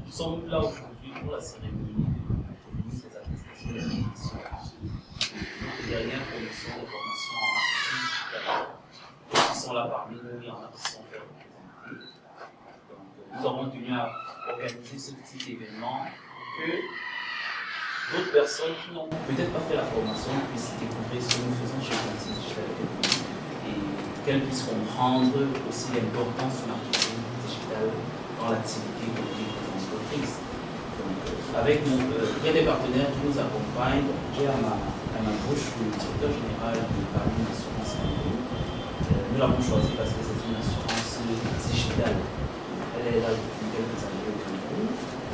Nous sommes là aujourd'hui pour la cérémonie des attestations de formation. Dernière promotion de formation en marketing. Qui sont là parmi nous, il y en a qui sont faits représenter. Donc, nous avons tenu à organiser ce petit événement pour que d'autres personnes qui n'ont peut-être pas fait la formation puissent découvrir ce que nous faisons chez Quanti Digital Academy et qu'elles puissent comprendre aussi l'importance du marketing digital dans l'activité économique des entreprises. Donc, avec près des partenaires qui nous accompagnent, j'ai à ma gauche le directeur général de Paris Assurance Cameroun. Nous l'avons choisi parce que c'est une assurance digitale. Elle est là depuis quelques années au Cameroun.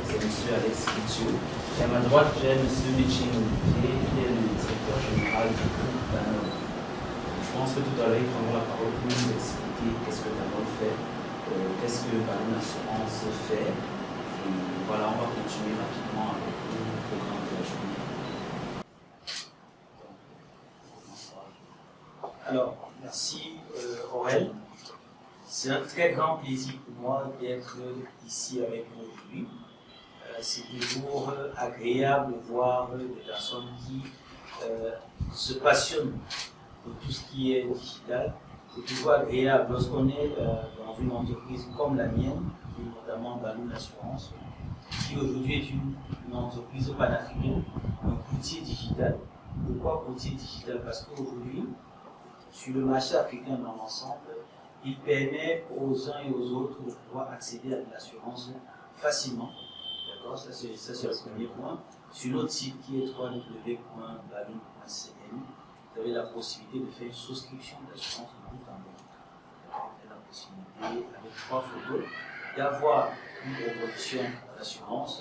C'est M. Alex Kitio. Et à ma droite, j'ai M. Méchin Olivier, qui est le directeur général du groupe Danone. Je pense que tout à l'heure, il prendra la parole pour nous expliquer qu'est-ce que Danone fait, qu'est-ce que Danone Assurance fait. Et voilà, on va continuer rapidement avec le programme de la journée. Alors, merci Aurel. C'est un très grand plaisir pour moi d'être ici avec vous aujourd'hui. C'est toujours agréable de voir des personnes qui se passionnent pour tout ce qui est digital. C'est toujours agréable lorsqu'on est dans une entreprise comme la mienne, qui est notamment Balloon Assurance, qui aujourd'hui est une entreprise panafricaine, un courtier digital. Pourquoi courtier digital? Parce qu'aujourd'hui, sur le marché africain dans l'ensemble, il permet aux uns et aux autres de pouvoir accéder à de l'assurance facilement. D'accord, ça c'est le premier point. Sur notre site qui est www.balloon.cn, vous avez la possibilité de faire une souscription d'assurance de bout en bout. Vous avez la possibilité, avec 3 photos, d'avoir une proposition d'assurance,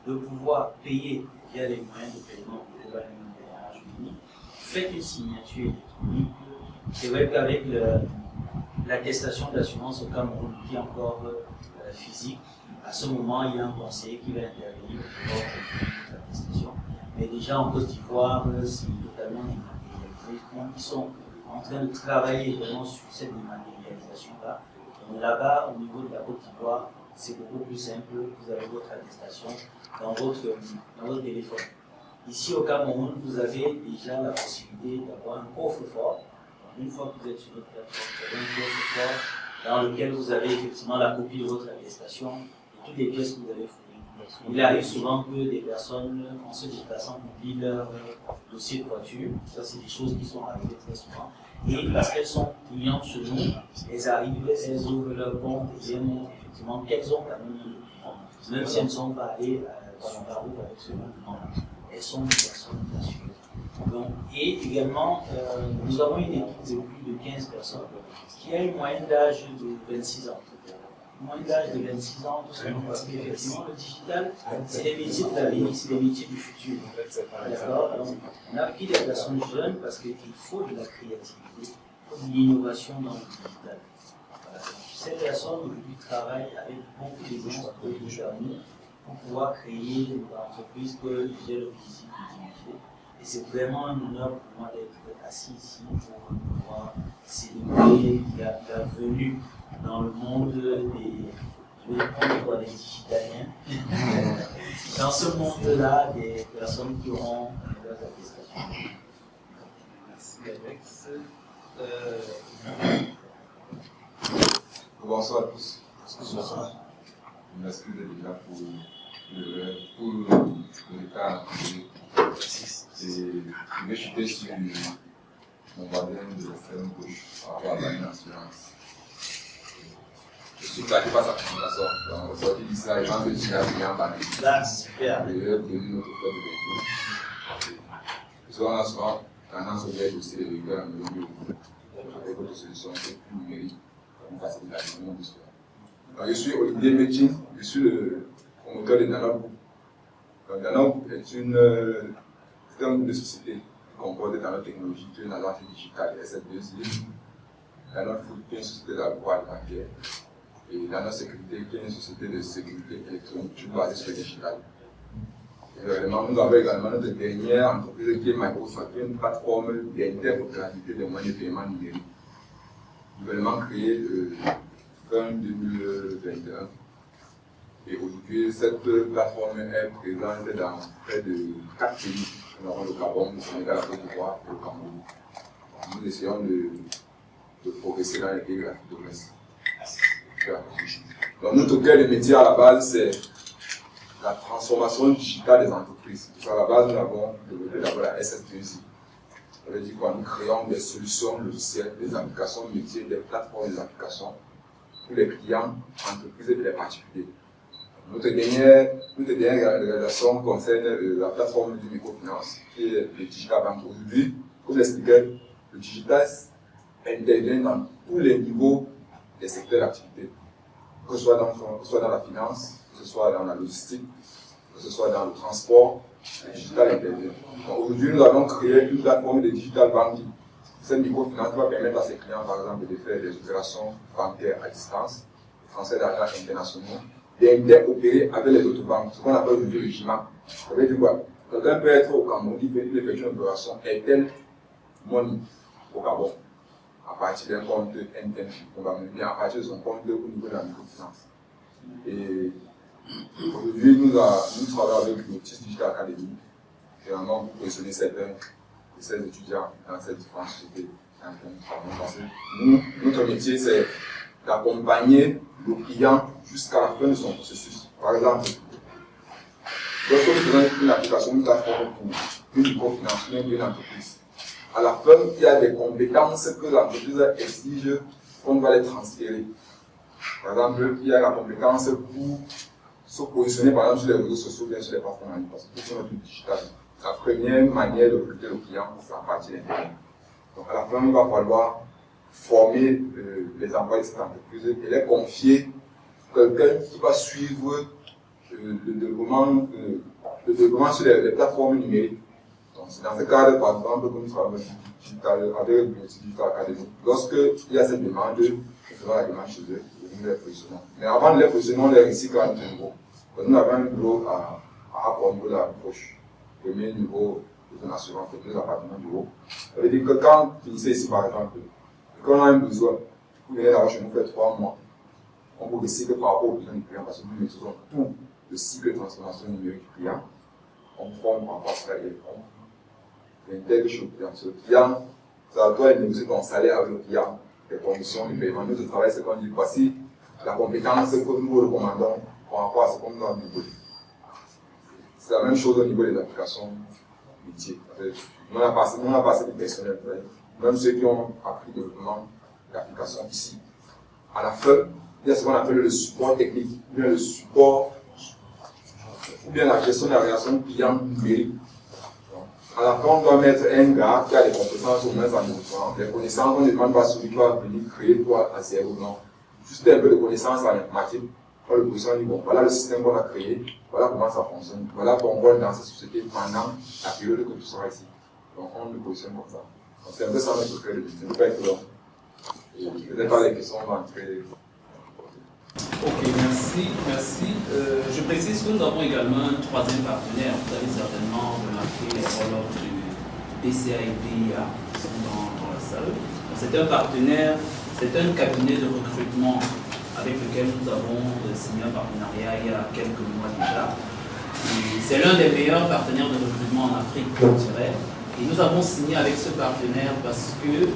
de pouvoir payer via les moyens de paiement globalement de Orange Money. Faites une signature électronique. C'est vrai qu'avec l'attestation d'assurance au Cameroun qui est encore physique, à ce moment, il y a un conseiller qui va intervenir pour votre attestation. Mais déjà en Côte d'Ivoire, c'est totalement dématérialisé. Ils sont en train de travailler vraiment sur cette dématérialisation-là. Donc là-bas, au niveau de la Côte d'Ivoire, c'est beaucoup plus simple. Vous avez votre attestation dans votre téléphone. Ici au Cameroun, vous avez déjà la possibilité d'avoir un coffre-fort. Une fois que vous êtes sur notre plateforme, vous avez un coffre-fort dans lequel vous avez effectivement la copie de votre attestation et toutes les pièces que vous avez fournies. Il arrive souvent que des personnes, en se déplaçant, oublient leur dossier de voiture. Ça, c'est des choses qui sont arrivées très souvent. Et parce qu'elles sont clientes chez nous, elles arrivent, elles ouvrent leur compte et elles montrent effectivement qu'elles ont quand même un document. Même si elles ne sont pas allées dans la route avec ce document, elles sont des personnes assurées. Donc, et également, nous avons une équipe de plus de 15 personnes qui a une moyenne d'âge de 26 ans. Une moyenne d'âge de 26 ans, tout simplement parce qu'effectivement, le digital, c'est les métiers de l'avenir, c'est les métiers du futur. D'accord? Donc, on a pris des personnes jeunes parce qu'il faut de la créativité, il faut de l'innovation dans le digital. Voilà. Ces personnes aujourd'hui travaillent avec beaucoup d'exemples pour pouvoir créer une entreprise que j'ai le plaisir de diriger. Et c'est vraiment un honneur pour moi d'être assis ici pour pouvoir célébrer la venue dans le monde des digitaliens. Dans ce monde-là, des personnes qui auront leurs attestations. Merci Alex. Bonsoir à tous. Bonsoir. Merci d'être là pour le cas. Je vais chuter sur mon modèle de ferme gauche par rapport à la assurance. Je suis claqué par sa présentation. Donc, sorti d'ici là, je pense que je suis arrivé en banque. Là, super. Et je vais donner notre frère de véhicule. Souvent, là, souvent, tendance au gars aussi de véhicules à me avec votre solution, c'est plus numérique, pour faciliter la vie de l'histoire. Donc, je suis Olivier Méchin, je suis le promoteur de Danone Group. Donc, Danone Group est un groupe de sociétés qui comporte Danone Technologies, qui est une agence digitale SF2I. Danone Food, qui est une société d'agroalimentaire. Et Danone Sécurité, qui est une société de sécurité électronique, basée sur le digital. Et vraiment, nous avons également notre dernière entreprise qui est Microsoft, qui est une plateforme d'interopérabilité des moyens de paiement numériques. Nouvellement créée fin 2021. Et aujourd'hui, Puis cette plateforme est présente dans près de 4 pays. Nous avons le Gabon, le Sénégal, la Côte d'Ivoire et le Cameroun. Nous essayons de progresser dans les pays de l'Afrique de l'Ouest. Donc notre cœur de métier à la base, c'est la transformation digitale des entreprises. À la base, nous avons développé d'abord la SS2I. Ça veut dire quoi? Nous créons des solutions logicielles, des applications métiers, des plateformes des applications pour les clients, entreprises et les particuliers. Notre dernière réalisation concerne la plateforme du microfinance, qui est le Digital Bank. Aujourd'hui, comme l'expliquait, le digital intervient dans tous les niveaux des secteurs d'activité, que ce soit dans la finance, que ce soit dans la logistique, que ce soit dans le transport, le digital intervient. Aujourd'hui, nous avons créé une plateforme de digital banking. Cette microfinance va permettre à ses clients, par exemple, de faire des opérations bancaires à distance, des transferts d'argent internationaux, d'interopérer avec les autres banques, ce qu'on appelle aujourd'hui le GIMA. Ça veut dire quoi? Quelqu'un peut être au Cameroun, il peut effectuer une opération Airtel Money au Gabon, à partir d'un compte NTN, bien à partir de son compte au niveau de la microfinance. Et aujourd'hui, nous travaillons avec l'Autis Digital Academy, vraiment pour positionner certains de ces étudiants dans ces différentes sociétés. Notre métier, c'est d'accompagner le client jusqu'à la fin de son processus. Par exemple, lorsque nous faisons une application, une plateforme pour une microfinance, une entreprise, à la fin, il y a des compétences que l'entreprise exige qu'on doit les transférer. Par exemple, il y a la compétence pour se positionner par exemple sur les réseaux sociaux, bien sur les plateformes en ligne, parce que c'est notre digital. La première manière de recruter le client, c'est à partir d'Internet. Donc à la fin, il va falloir former les employés de cette entreprise et les confier quelqu'un qui va suivre le développement sur les plateformes numériques. Donc c'est dans ce cadre, par exemple, que nous travaillons avec le Digital Academy. Lorsqu'il y a cette demande, nous faisons la demande chez eux et nous les positionnons. Mais avant de les positionner, on les recycle à notre niveau. Donc, nous avons un bureau à au niveau de la poche. Premier niveau de une assurance, deux appartements de bureau. Ça veut dire que quand vous finissez ici, par exemple, quand on a un besoin, vous venez d'avoir chez nous fait 3 mois, on vous recycle par rapport aux besoins du client parce que nous maîtrisons tout le cycle de transformation numérique du client. On forme par rapport à ce qu'il y a une telle chose sur le client, ça doit négocier ton salaire avec le client, les conditions du paiement. Notre travail, c'est qu'on dit voici la compétence que nous recommandons par rapport à ce qu'on doit nous donner. C'est la même chose au niveau des applications métiers. Nous on a passé du personnel, même ceux qui ont appris le développement d'applications ici. À la fin, il y a ce qu'on appelle le support technique, ou bien le support, ou bien la gestion de la relation client numérique. À la fin, on doit mettre un gars qui a des compétences au moins en développement. Les connaissances, on ne demande pas celui qui va venir créer toi à zéro, non. Juste un peu de connaissances en informatique. On le positionne, on dit bon, voilà le système qu'on a créé, voilà comment ça fonctionne, voilà ton rôle dans cette société pendant la période que tu seras ici. Donc on le positionne comme ça. Donc c'est un peu ça notre cœur de métier, ne pas être long. Peut-être pas les questions, on va entrer. Ok, merci. Je précise que nous avons également un troisième partenaire. Vous avez certainement remarqué les rôles du BCAIDIA qui sont dans la salle. C'est un partenaire, c'est un cabinet de recrutement avec lequel nous avons signé un partenariat il y a quelques mois déjà. C'est l'un des meilleurs partenaires de recrutement en Afrique, je dirais. Et nous avons signé avec ce partenaire parce que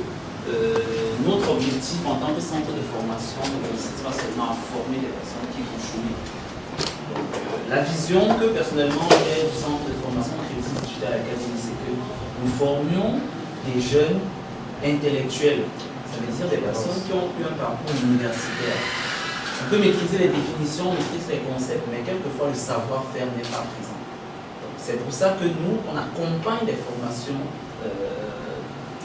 notre objectif en tant que centre de formation ne consiste pas seulement à former des personnes qui vont chômer. Donc, la vision que personnellement j'ai du centre de formation Crédit Digital Academy, c'est que nous formions des jeunes intellectuels. Ça veut dire des personnes qui ont eu un parcours universitaire. On peut maîtriser les définitions, maîtriser les concepts, mais quelquefois le savoir-faire n'est pas présent. C'est pour ça que nous, on accompagne des formations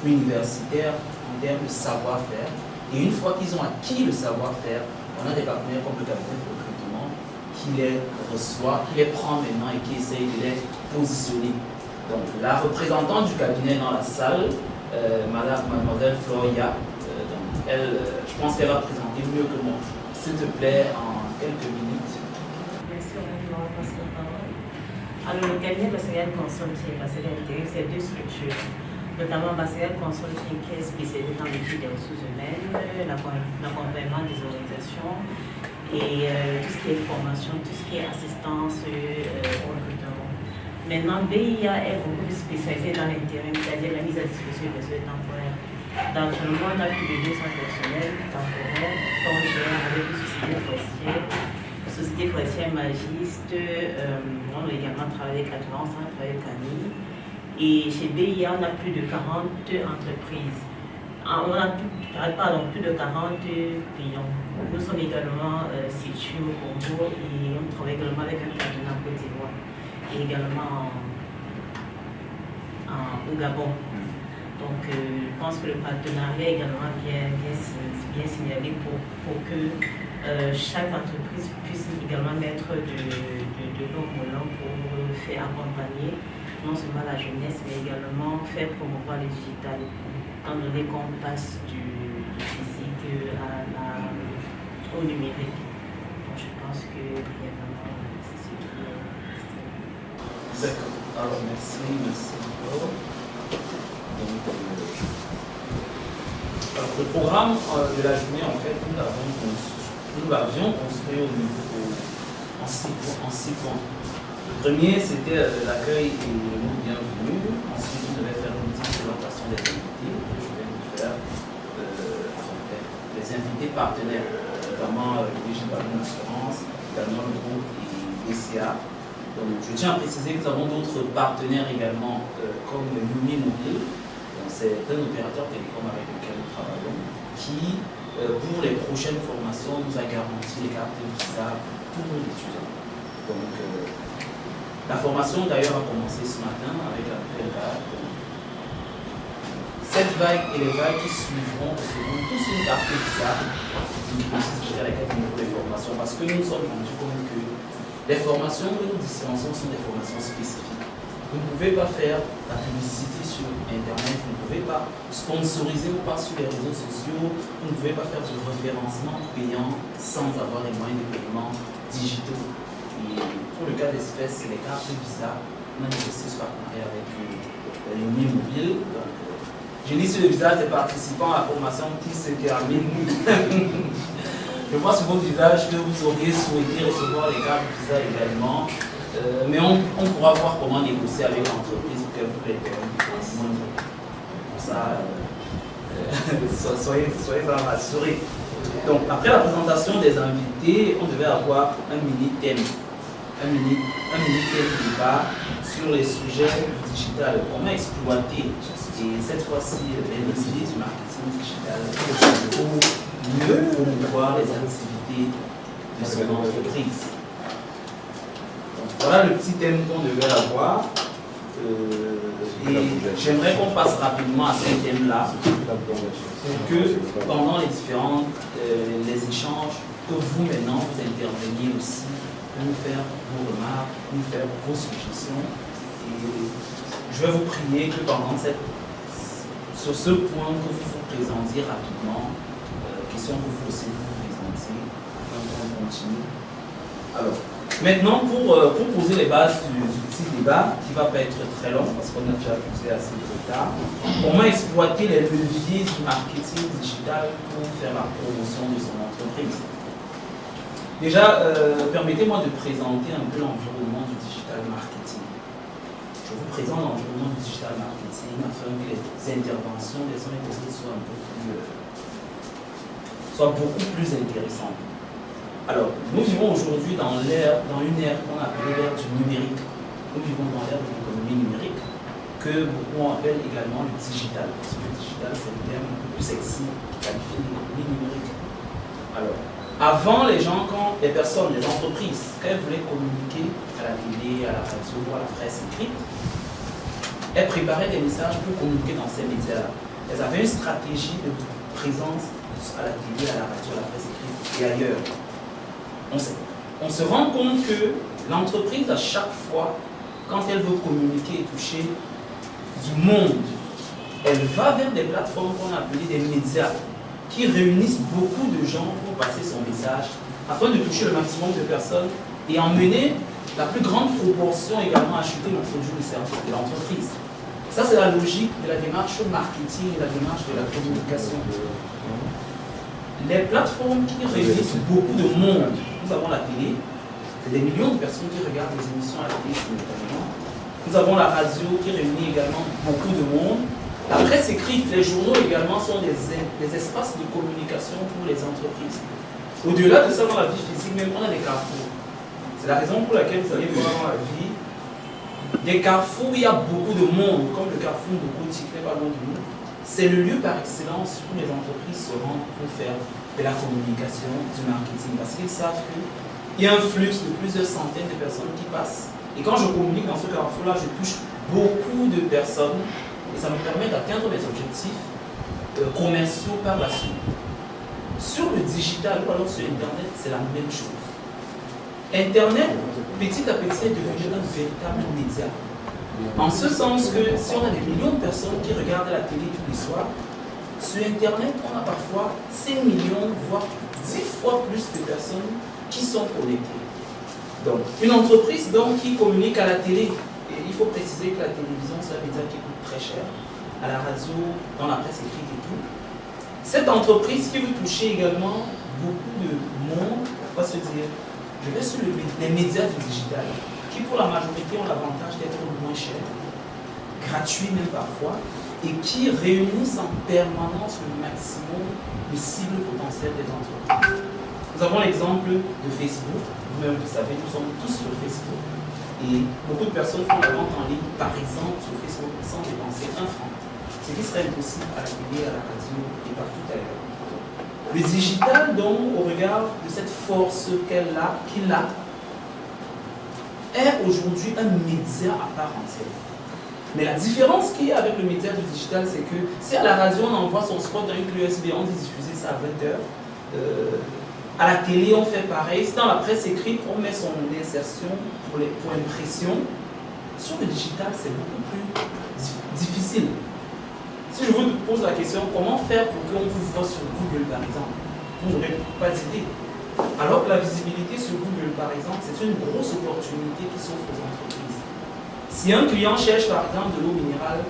universitaires en termes de savoir-faire. Et une fois qu'ils ont acquis le savoir-faire, on a des partenaires comme le cabinet de recrutement qui les reçoit, qui les prend maintenant et qui essaye de les positionner. Donc la représentante du cabinet dans la salle, mademoiselle Floria, je pense qu'elle va présenter mieux que moi. S'il te plaît, en quelques minutes. Merci, alors, le cabinet Basserial Consulting, c'est deux structures, notamment Basserial Consulting qui est spécialisé dans l'étude des ressources humaines, l'accompagnement des organisations et tout ce qui est formation, tout ce qui est assistance au recrutement. Maintenant, BIA est beaucoup plus spécialisé dans l'intérim, c'est-à-dire la mise à disposition des personnels temporaires. Dans le monde, on a plus de 200 personnels temporaires qu'on gère avec une société forestière. La société forestière Magiste, on a également travaillé avec Atlan, on a travaillé avec Camille. Et chez BIA, on a plus de 40 entreprises. On a plus de 40 clients. Nous sommes également situés au Congo et on travaille également avec un partenaire en Côte d'Ivoire et également au Gabon. Donc je pense que le partenariat est également bien signalé pour que chaque entreprise puisse également mettre de l'eau moulant pour faire accompagner non seulement la jeunesse mais également faire promouvoir le digital, étant donné qu'on passe du physique au numérique. Donc je pense que brièvement, c'est ce qui est. D'accord. Alors merci beaucoup. Alors, le programme de la journée, en fait, nous l'avions construit en six points. Le premier, c'était l'accueil et le mot bienvenue. Ensuite, on devait faire une petite présentation des invités. Je vais vous faire les invités partenaires, notamment le Digital Assurance, également le groupe et DCA. Donc, je tiens à préciser que nous avons d'autres partenaires également, comme Lumi Mobile. C'est un opérateur télécom avec lequel nous travaillons, qui, pour les prochaines formations, nous a garanti les cartes visa pour nos étudiants. Donc, la formation d'ailleurs a commencé ce matin avec la nouvelle vague. Cette vague et les vagues qui suivront recevront tous une carte visa qui consiste à la catégorie des formations, parce que nous nous sommes rendus compte que les formations que nous dispensons sont des formations spécifiques. Vous ne pouvez pas faire la publicité sur Internet, vous ne pouvez pas sponsoriser ou pas sur les réseaux sociaux, vous ne pouvez pas faire du référencement payant sans avoir les moyens de paiement digitaux. Et pour le cas d'espèce, c'est les cartes Visa. On a négocié ce partenariat avec l'Uni Mobile. Donc, je lis sur le visage des participants à la formation qui se termine. Je vois sur votre visage que vous auriez souhaité recevoir les cartes Visa également. Mais on pourra voir comment négocier avec l'entreprise pour qu'elle vous les donne. Pour ça, soyez rassurés. Donc, après la présentation des invités, on devait avoir un mini-thème. Un mini-thème débat sur les sujets du digital. Comment exploiter, et cette fois-ci, les leviers du marketing digital pour mieux promouvoir les activités de son entreprise. Voilà le petit thème qu'on devait avoir. Et j'aimerais qu'on passe rapidement à ce thème-là pour que pendant les différents les échanges, que vous maintenant vous interveniez aussi pour nous faire vos remarques, nous faire vos suggestions. Et je vais vous prier que pendant sur ce point que vous vous présentiez rapidement, question que vous aussi vous présentiez, on continue. Alors, maintenant, pour poser les bases du petit débat, qui ne va pas être très long, parce qu'on a déjà posé assez de tard, comment exploiter les leviers du marketing digital pour faire la promotion de son entreprise. Déjà, permettez-moi de présenter un peu l'environnement du digital marketing. Je vous présente l'environnement du digital marketing afin que les interventions des uns et des autres soient beaucoup plus intéressantes. Alors, nous vivons aujourd'hui dans une ère qu'on appelle l'ère du numérique. Nous vivons dans l'ère de l'économie numérique, que beaucoup appellent également le digital. Parce que le digital, c'est le terme un peu plus sexy qui qualifie l'économie numérique. Alors, avant, les personnes, les entreprises, quand elles voulaient communiquer à la télé, à la radio, à la presse écrite, elles préparaient des messages pour communiquer dans ces médias-là. Elles avaient une stratégie de présence à la télé, à la radio, à la presse écrite et ailleurs. On se rend compte que l'entreprise, à chaque fois, quand elle veut communiquer et toucher du monde, elle va vers des plateformes qu'on a appelées des médias, qui réunissent beaucoup de gens pour passer son message, afin de toucher le maximum de personnes et emmener la plus grande proportion également à acheter le produit ou le service de l'entreprise. Ça, c'est la logique de la démarche marketing et la démarche de la communication. les plateformes qui réunissent beaucoup de monde, nous avons la télé, c'est des millions de personnes qui regardent les émissions à la télé simultanément. Nous avons la radio qui réunit également beaucoup de monde. La presse écrite, les journaux également sont des espaces de communication pour les entreprises. Au-delà de ça, dans la vie physique, même on a des carrefours. C'est la raison pour laquelle vous allez voir dans la vie des carrefours où il y a beaucoup de monde, comme le carrefour de Gauthier qui n'est pas loin de nous. C'est le lieu par excellence où les entreprises se rendent pour faire de la communication, du marketing, parce qu'ils savent qu'il y a un flux de plusieurs centaines de personnes qui passent. Et quand je communique dans ce carrefour-là, je touche beaucoup de personnes et ça me permet d'atteindre mes objectifs commerciaux par la suite. Sur le digital ou alors sur Internet, c'est la même chose. Internet, petit à petit, est devenu un véritable média. En ce sens que si on a des millions de personnes qui regardent la télé tous les soirs, sur Internet, on a parfois 5 millions, voire 10 fois plus de personnes qui sont connectées. Donc, une entreprise donc, qui communique à la télé, et il faut préciser que la télévision, c'est un média qui coûte très cher, à la radio, dans la presse écrite et tout. Cette entreprise qui veut toucher également beaucoup de monde va se dire, je vais sur les médias du digital, qui pour la majorité ont l'avantage d'être moins chers, gratuits même parfois, et qui réunissent en permanence le maximum de cibles potentielles des entreprises. Nous avons l'exemple de Facebook, vous-même vous savez, nous sommes tous sur Facebook, et beaucoup de personnes font la vente en ligne, par exemple sur Facebook, sans dépenser un franc, ce qui serait impossible à la télé, à la radio et partout ailleurs. Le digital, donc, au regard de cette force qu'il a, est aujourd'hui un média à part entière. Mais la différence qu'il y a avec le média du digital, c'est que si à la radio on envoie son spot dans une clé USB, on dit diffuser ça à 20h, à la télé on fait pareil, si dans la presse écrite on met son insertion pour impression, sur le digital c'est beaucoup plus difficile. Si je vous pose la question, comment faire pour qu'on vous voit sur Google par exemple, vous n'aurez pas d'idée. Alors que la visibilité sur Google par exemple, c'est une grosse opportunité qui s'offre aux entreprises. Si un client cherche par exemple de l'eau minérale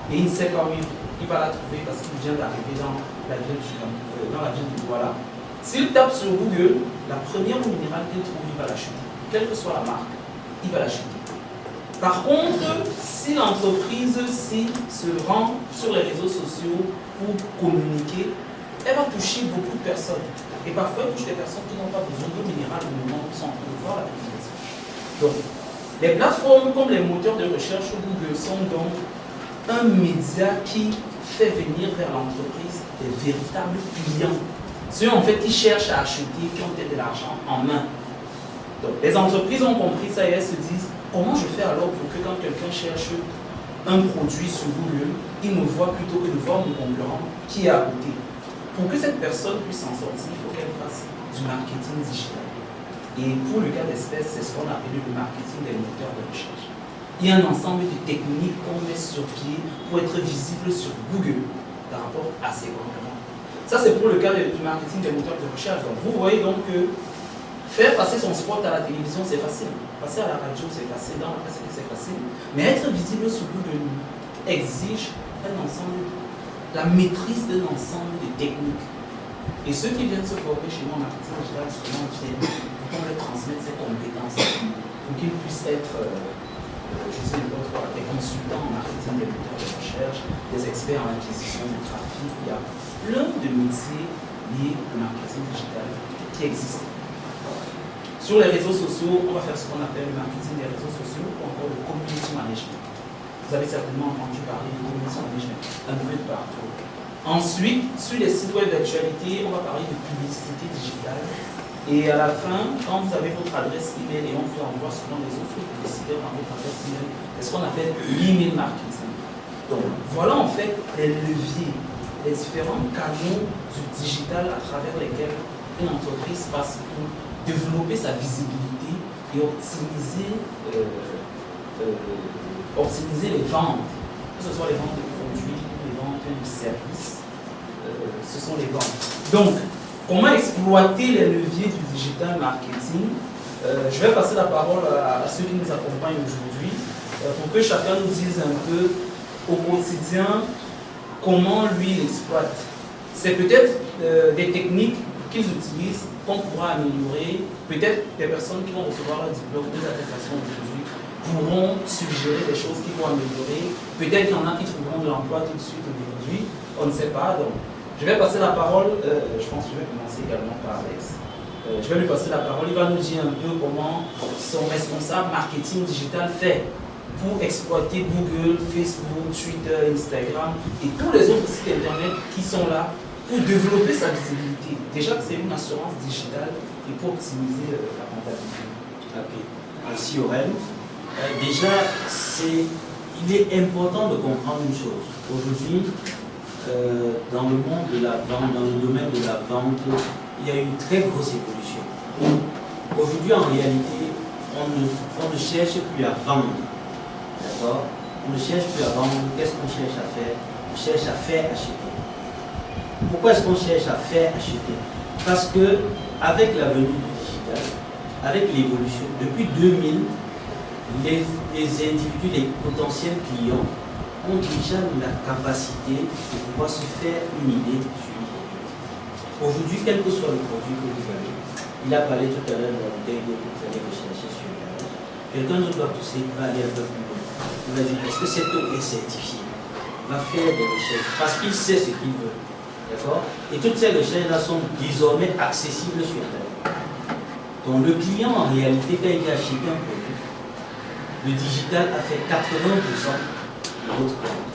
et il ne sait pas où il va la trouver parce qu'il vient d'arriver dans la ville du Douala, s'il tape sur Google, la première eau minérale qu'il trouve, il va l'acheter. Quelle que soit la marque, il va l'acheter. Par contre, si l'entreprise se rend sur les réseaux sociaux pour communiquer, elle va toucher beaucoup de personnes. Et parfois, elle touche des personnes qui n'ont pas besoin d'eau minérale au moment où ils sont en train de voir la publication. Donc, les plateformes comme les moteurs de recherche Google sont donc un média qui fait venir vers l'entreprise des véritables clients. Ceux en fait qui cherchent à acheter, qui ont de l'argent en main. Donc, les entreprises ont compris ça et elles se disent, comment je fais alors pour que quand quelqu'un cherche un produit sur Google, il me voit plutôt que de voir mon concurrent qui est à côté. Pour que cette personne puisse s'en sortir, il faut qu'elle fasse du marketing digital. Et pour le cas d'espèce, c'est ce qu'on appelle le marketing des moteurs de recherche. Il y a un ensemble de techniques qu'on met sur pied pour être visible sur Google par rapport à ses concurrents. Ça, c'est pour le cas du marketing des moteurs de recherche. Donc, vous voyez donc que faire passer son spot à la télévision, c'est facile. Passer à la radio, c'est facile. Dans la presse, c'est facile. Mais être visible sur Google exige un ensemble, la maîtrise d'un ensemble de techniques. Et ceux qui viennent se former chez moi en marketing digital, justement, viennent pour leur transmettre ces compétences pour qu'ils puissent être, des consultants en marketing, des moteurs de recherche, des experts en acquisition de trafic. Il y a plein de métiers liés au marketing digital qui existent. Sur les réseaux sociaux, on va faire ce qu'on appelle le marketing des réseaux sociaux ou encore le community management. Vous avez certainement entendu parler du community management, un peu de partout. Ensuite, sur les sites web d'actualité, on va parler de publicité digitale. Et à la fin, quand vous avez votre adresse email et on vous envoie souvent des offres publicitaires dans votre adresse email, c'est ce qu'on appelle l'email marketing. Donc, voilà en fait les leviers, les différents canaux du digital à travers lesquels une entreprise passe pour développer sa visibilité et optimiser les ventes, que ce soit les ventes de produits ou les ventes de services, ce sont les ventes. Donc, comment exploiter les leviers du digital marketing? Je vais passer la parole à ceux qui nous accompagnent aujourd'hui pour que chacun nous dise un peu au quotidien comment lui il exploite. C'est peut-être des techniques qu'ils utilisent qu'on pourra améliorer. Peut-être des personnes qui vont recevoir leur diplôme ou des attestations aujourd'hui pourront suggérer des choses qui vont améliorer. Peut-être qu'il y en a qui trouveront de l'emploi tout de suite aujourd'hui. On ne sait pas. Donc, je vais passer la parole. Je pense que je vais commencer également par Alex. Je vais lui passer la parole. Il va nous dire un peu comment son responsable marketing digital fait pour exploiter Google, Facebook, Twitter, Instagram et tous les autres sites internet qui sont là pour développer sa visibilité. Déjà que c'est une assurance digitale et pour optimiser la rentabilité. Ok. Merci Aurel. Déjà, il est important de comprendre une chose. Aujourd'hui, dans le monde de la vente, dans le domaine de la vente, il y a une très grosse évolution. Aujourd'hui, en réalité, on ne cherche plus à vendre. D'accord? On ne cherche plus à vendre. Qu'est-ce qu'on cherche à faire? On cherche à faire acheter. Pourquoi est-ce qu'on cherche à faire acheter? Parce que avec la venue du digital, avec l'évolution, depuis 2000, les individus, les potentiels clients ont déjà la capacité de pouvoir se faire une idée sur le produit. Aujourd'hui, quel que soit le produit que vous avez, il a parlé tout à l'heure de la bouteille que vous allez rechercher sur Internet. Quelqu'un d'autre va pousser, va aller un peu plus loin. Il va dire, est-ce que cette eau est certifiée? Il va faire des recherches parce qu'il sait ce qu'il veut. D'accord? Et toutes ces recherches-là sont désormais accessibles sur Internet. Donc le client, en réalité, quand il a acheté un produit, le digital a fait 80% de votre compte.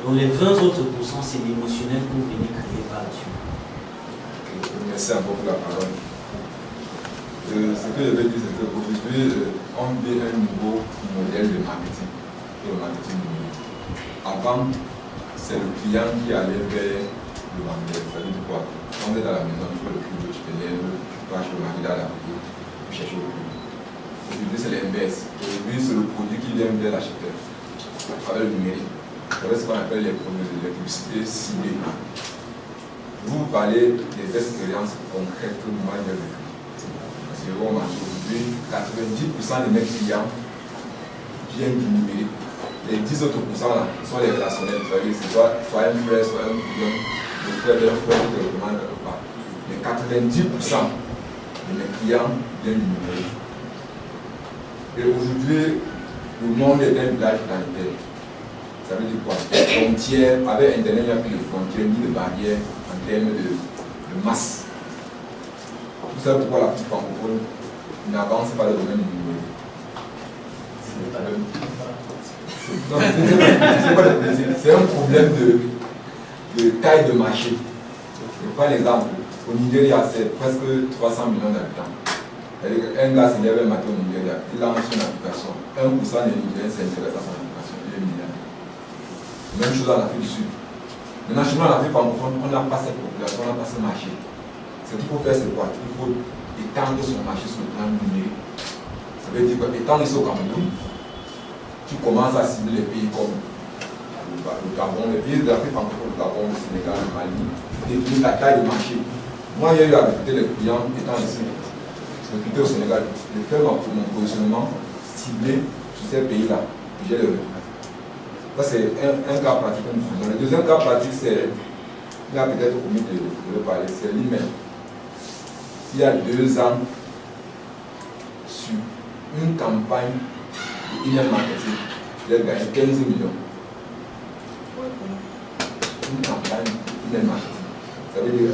Donc les 20 autres pourcents, c'est l'émotionnel que vous venez créer par la suite. Merci encore pour la parole. Ce que je veux dire, c'est qu'aujourd'hui, on vit un nouveau modèle de marketing, le marketing numérique. Avant, c'est le client qui allait vers le vendeur. Ça veut dire quoi? On est dans la maison, tu fais le plus, tu te lèves, tu vas chez le mari dans la rue, tu cherches le produit. Aujourd'hui, c'est l'inverse. Aujourd'hui, c'est le produit qui vient vers l'acheteur à travers le numérique. Vous savez ce qu'on appelle les publicités ciblées. Vous parlez des expériences concrètes que moi j'ai vécues. Parce que aujourd'hui, 90% de mes clients viennent du numérique. Les 10 autres pourcents là sont les relationnels. C'est soit un frère, soit un cousin, le frère d'un frère qui te demande quelque part. Mais 90% de mes clients viennent du numérique. Et aujourd'hui, le monde est un village planétaire. Ça veut dire quoi? Les frontières, avec Internet, il n'y a plus de frontières ni de barrières en termes de masse. Tout ça pourquoi la petite francophone n'avance pas le domaine du numérique. C'est un problème de taille de marché. Je prends l'exemple. Au Nigeria, c'est presque 300 millions d'habitants. Un gars s'il y avait un matin au Nigeria, il lance son application. 1% des Nigériens s'intéressent à son application. Il est milliardaire. Même chose en Afrique du Sud. Maintenant, chez nous, en Afrique francophone, on n'a pas cette population, on n'a pas ce marché. Ce qu'il faut faire, c'est quoi? Il faut étendre son marché sur le plan numérique. Ça veut dire qu'étant ici au Cameroun, tu commences à cibler les pays comme le Gabon, les pays de l'Afrique francophone, le Gabon, le Sénégal, le Mali, définir la taille du marché. Moi, j'ai eu à recruter les clients étant ici. Je recrutais au Sénégal. Je fais mon positionnement ciblé sur ces pays-là. J'ai le recruté. Ça, c'est un cas pratique que nous faisons. Le deuxième cas pratique, c'est, il a peut-être omis de le parler, c'est l'email. Il y a 2 ans, sur une campagne d'email marketing, j'ai gagné 15 millions. Une campagne d'email marketing. Ça veut dire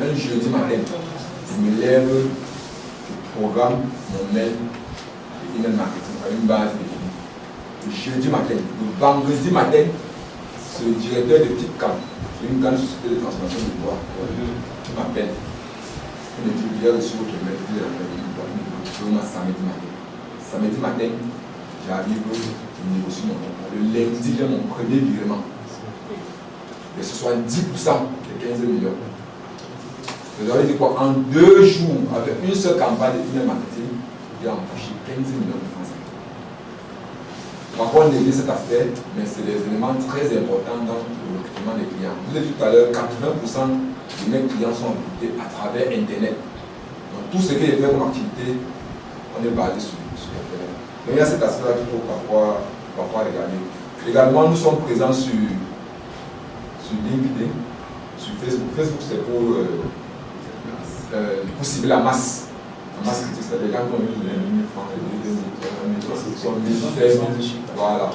un jeudi matin, je me lève, je programme mon mail d'email marketing à une base définie. Le jeudi matin, le vendredi matin, c'est le directeur de petite camp, c'est une grande société de transformation de bois, qui m'appelle. Il me dit, j'ai reçu votre mail, il m'a samedi matin. Samedi matin, j'arrive, je négocie mon contrat. Le lundi, j'ai mon premier virement. Et ce soit 10% de 15 millions. Vous avez dit quoi? En 2 jours, avec une seule campagne de marketing, j'ai empoché 15 millions de francs. Parfois, on néglige cet aspect, mais c'est des éléments très importants dans le recrutement des clients. Vous avez dit tout à l'heure, 80% de mes clients sont recrutés à travers Internet. Donc, tout ce que j'ai fait comme activité, on est basé sur Internet. Donc, il y a cet aspect-là qu'il faut parfois regarder. Également, nous sommes présents sur LinkedIn, sur Facebook. Facebook, c'est pour cibler la masse. La masse critique, c'est des gens qui ont eu les 1000 francs, les 2000 francs, voilà.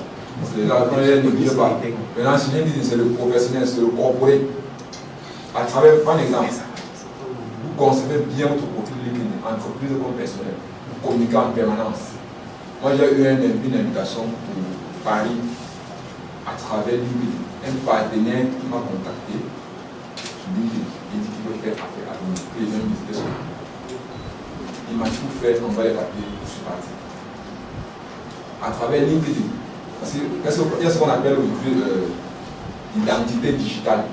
C'est là qu'on ne pas. Maintenant, si c'est le professionnel, c'est le corporate. À travers, par exemple, vous concevez bien votre profil LinkedIn, entreprise comme personnel, vous communiquez en permanence. Moi, j'ai eu une invitation pour Paris à travers LinkedIn. Un partenaire qui m'a contacté sur LinkedIn. Il dit qu'il veut faire affaire avec nous. Il vient me visiter son nom. Il m'a tout fait, on va les papiers, je suis parti. À travers LinkedIn. Parce qu'il y a ce qu'on appelle aujourd'hui l'identité digitale.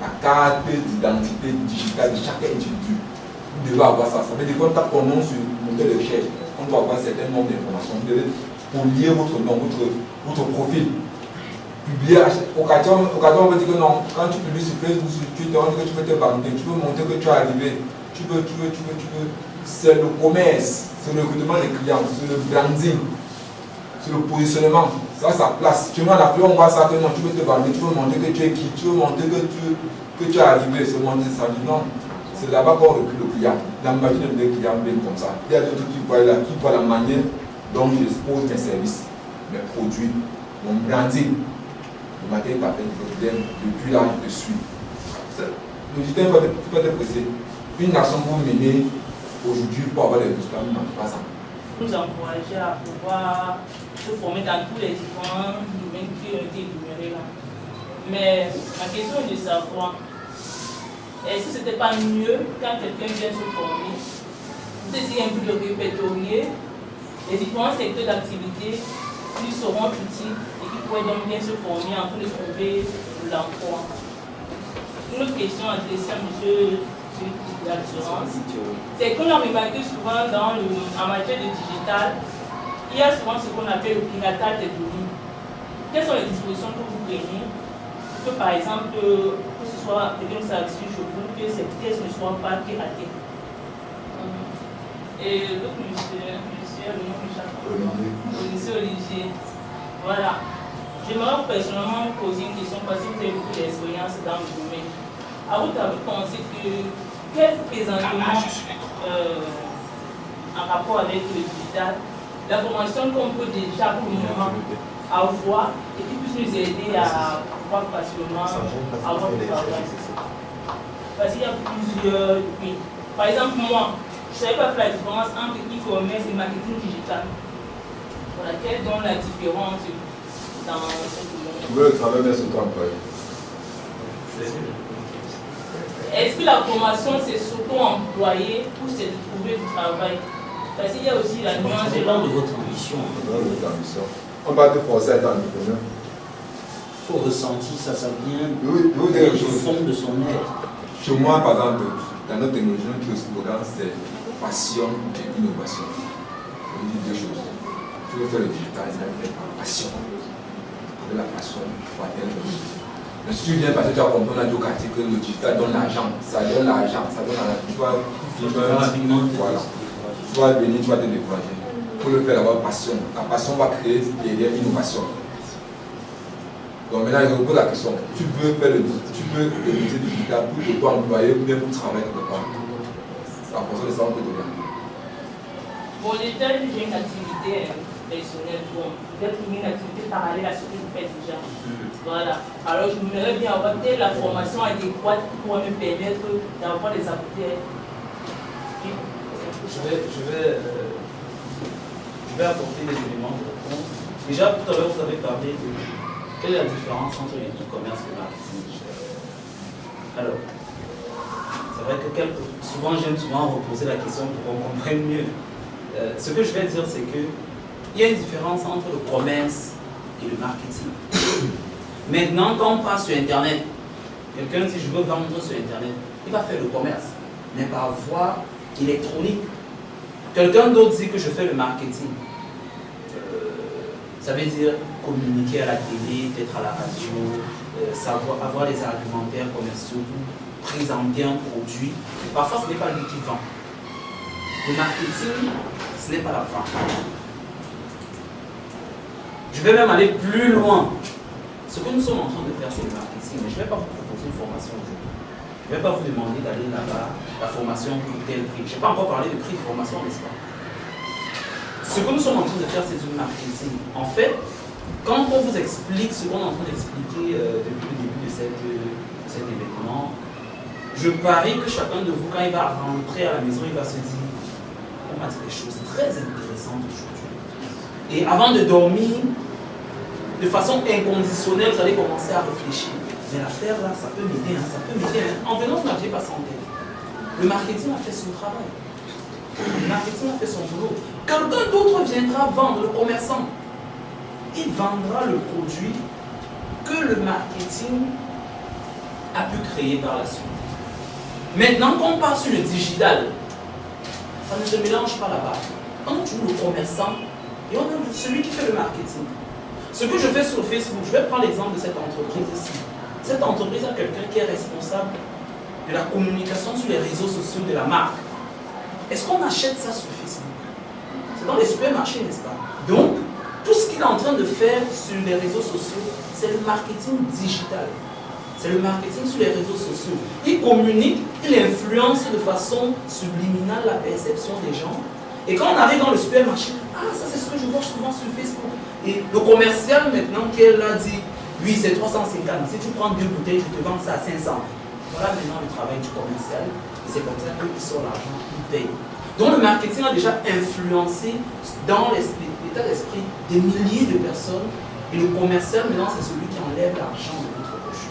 La carte d'identité digitale de chaque individu. Vous devez avoir ça. Ça veut dire qu'on tape ton nom sur le moteur de recherche. On doit avoir un certain nombre d'informations. Vous devez lier votre nom, votre profil. Publier. Occasion, on va dire que non. Quand tu publies sur Facebook, sur Twitter, on dit que tu peux te vanter. Tu peux montrer que tu es arrivé. Tu peux. C'est le commerce, c'est le recrutement des clients, c'est le branding. C'est le positionnement, ça sa place. Tu vois, la on voit ça que non, tu veux te vendre, tu veux montrer que tu es qui, tu veux montrer que tu es arrivé, c'est montrer ça. Non, c'est là-bas qu'on recrute le client. La machine des clients viennent comme ça. Il y a d'autres qui voient la manière dont j'expose mes services, mes produits, mon branding. Le matin, il t'appelle, depuis là, je te suis. Le digital, il faut être pressé. Une nation que vous menez aujourd'hui pour avoir des résultats, non, pas ça. Nous encourager à pouvoir se former dans tous les différents domaines qui ont été énumérés là. Mais ma question est de savoir, est-ce que ce n'était pas mieux quand quelqu'un vient se former, d'essayer un peu de répertorier les différents secteurs d'activité qui seront utiles et qui pourraient donc bien se former en train de trouver l'emploi? Une autre question adressée à M. l'assurance, c'est qu'on a remarqué souvent en matière de digital, il y a souvent ce qu'on appelle le piratage des données. Quelles sont les dispositions que vous prenez pour que, par exemple, que ce soit quelqu'un qui s'assure chez vous, que ces pièces ne soient pas piratées? Et l'autre monsieur, le nom monsieur Olivier. Voilà. J'aimerais personnellement vous poser une question parce que vous avez beaucoup d'expérience dans le domaine. À votre avis, pensez que quel présentement, en rapport avec le digital, la formation qu'on peut déjà pour le moment avoir et qui puisse nous aider à pouvoir facilement avoir du travail. Parce qu'il y a plusieurs. Oui. Par exemple, moi, je ne savais pas faire la différence entre e-commerce et marketing digital. Voilà, quelle est donc la différence dans ce domaine? Tu veux le travail, mais c'est toi employé. Est-ce que la formation c'est s'auto-employer ou c'est de trouver du travail? Parce qu'il y a aussi la nuance de votre ambition. On va te forcer à être entrepreneur. Il faut ressentir ça, ça vient du fond de son être. Chez moi, par exemple, dans notre technologie, notre slogan c'est passion et innovation. On dit deux choses. Tu veux faire le digital, il faut faire par passion. Avec la passion, tu vas atteindre le digital. Mais si tu viens parce que tu as compris, on a dit au quartier que le digital donne l'argent, ça donne l'argent, ça donne l'argent. Tu vas voilà. Tu vas venir, tu vas te décourager. Il faut le faire d'avoir passion. La passion va créer derrière l'innovation. Donc maintenant, je vous pose la question. Tu veux faire le métier digital pour t'auto-employer ou bien pour travailler quelque part? C'est en fonction de ça qu'on peut te dire. Bon, déjà, j'ai une activité personnelle, peut-être une activité parallèle à ce que je fais déjà. Voilà. Alors, je voudrais bien avoir peut-être la formation adéquate qui pourrait me permettre d'avoir des apports. Je vais apporter des éléments de réponse. Déjà, tout à l'heure, vous avez parlé de quelle est la différence entre le e-commerce et le marketing digital. Alors, c'est vrai que j'aime souvent reposer la question pour qu'on comprenne mieux. Ce que je vais dire, c'est qu'il y a une différence entre le commerce et le marketing. Maintenant, quand on passe sur Internet, quelqu'un dit je veux vendre sur Internet, il va faire le commerce, mais par voie électronique. Quelqu'un d'autre dit que je fais le marketing. Ça veut dire communiquer à la télé, peut-être à la radio, savoir avoir des argumentaires commerciaux, présenter un produit. Et parfois, ce n'est pas lui qui vend. Le marketing, ce n'est pas la vente. Je vais même aller plus loin. Ce que nous sommes en train de faire, c'est le marketing, mais je ne vais pas vous proposer une formation aujourd'hui. Je ne vais pas vous demander d'aller là-bas, la formation coûte tel prix. Je n'ai pas encore parlé de prix de formation, n'est-ce pas? Ce que nous sommes en train de faire, c'est du marketing. En fait, quand on vous explique ce qu'on est en train d'expliquer depuis le début de cet événement, je parie que chacun de vous, quand il va rentrer à la maison, il va se dire, on m'a dit des choses très intéressantes aujourd'hui. Et avant de dormir, de façon inconditionnelle, vous allez commencer à réfléchir. Mais l'affaire là, ça peut m'aider, hein, ça peut m'aider. Hein. En venant, vous n'aviez pas santé. Le marketing a fait son travail. Le marketing a fait son boulot. Quelqu'un d'autre viendra vendre, le commerçant. Il vendra le produit que le marketing a pu créer par la suite. Maintenant qu'on part sur le digital, ça ne se mélange pas là-bas. On a toujours le commerçant et on a celui qui fait le marketing. Ce que je fais sur Facebook, je vais prendre l'exemple de cette entreprise ici. Cette entreprise a quelqu'un qui est responsable de la communication sur les réseaux sociaux de la marque. Est-ce qu'on achète ça sur Facebook? C'est dans les supermarchés, n'est-ce pas? Donc, tout ce qu'il est en train de faire sur les réseaux sociaux, c'est le marketing digital. C'est le marketing sur les réseaux sociaux. Il communique, il influence de façon subliminale la perception des gens. Et quand on arrive dans le supermarché, ah, ça c'est ce que je vois souvent sur Facebook. Et le commercial maintenant qui est là dit, oui, c'est 350. Si tu prends 2 bouteilles, je te vends ça à 500. Voilà maintenant le travail du commercial. Et c'est comme ça qu'il sort l'argent, il paye. Donc le marketing a déjà influencé dans l'état d'esprit des milliers de personnes. Et le commercial maintenant, c'est celui qui enlève l'argent de notre poche.